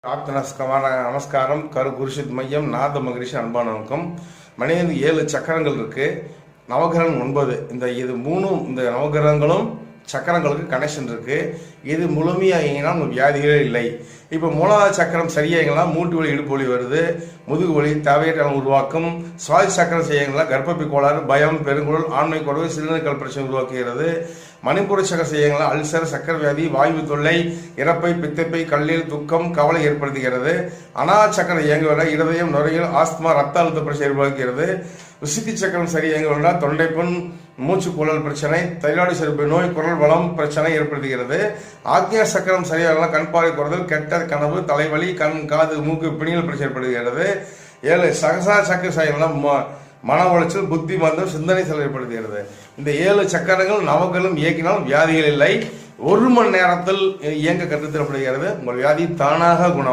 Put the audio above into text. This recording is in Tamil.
நமஸ்காரம். குருஷித் மையம் நாத மகரிஷி அன்பான வணக்கம். மனிதன் 7 சக்கரங்கள் இருக்கு, நவகிரகம் 9. இது மூணும், இந்த நவகிரகங்களும் சக்கரங்களுக்கு கனெக்ஷன் இருக்கு. இது முழுமையாகினா உங்களுக்கு வியாதிகளே இல்லை. இப்போ மூலாவது சக்கரம் சரியாகினா மூட்டு வலி, இடுப்பு வலி வருது, முதுகு வலி, தேவையற்ற உருவாக்கும். சுவாசி சக்கரம் செய்யங்களா கர்ப்பப்பை கோளாறு, பயம், பெருங்குடல், ஆண்மை குறைவு, சிறுநீர்கள் பிரச்சனை உருவாக்குகிறது. மணிப்பூர் சக்கரம் செய்யங்களா அல்சர், சக்கர வியாதி, வாயு தொல்லை, இறப்பை, பித்தப்பை, கல்லீரல், துக்கம், கவலை ஏற்படுத்துகிறது. அனாத சக்கரம் இயங்குவதை இருதயம், நுரையீரல், ஆஸ்துமா, ரத்த அழுத்த பிரச்சனை ஏற்படுத்துகிறது. விசுத்தி சக்கரம் சரி இயங்குவதா தொண்டைப்புண், மூச்சு குழல் பிரச்சனை, தைராய்டு சிறப்பு நோய், குரல் வளம் பிரச்சனை ஏற்படுத்துகிறது. ஆக்ஞா சக்கரம் சரியாக கண் பார்வை குறைதல், கெட்ட கனவு, தலைவலி, கண், காது, மூக்கு, பிணிகள் பிரச்சனை ஏற்படுத்துகிறது. 7 சகசா சக்கர சாயங்களாம் மன உளைச்சல், புத்தி மந்தம், சிந்தனை செல் ஏற்படுத்துகிறது. இந்த 7 சக்கரங்கள் நவங்களும் இயக்கினால் வியாதிகள் இல்லை. 1 மணி நேரத்தில் இயங்க கற்றுத்தரப்படுகிறது. உங்கள் வியாதி தானாக குணம்.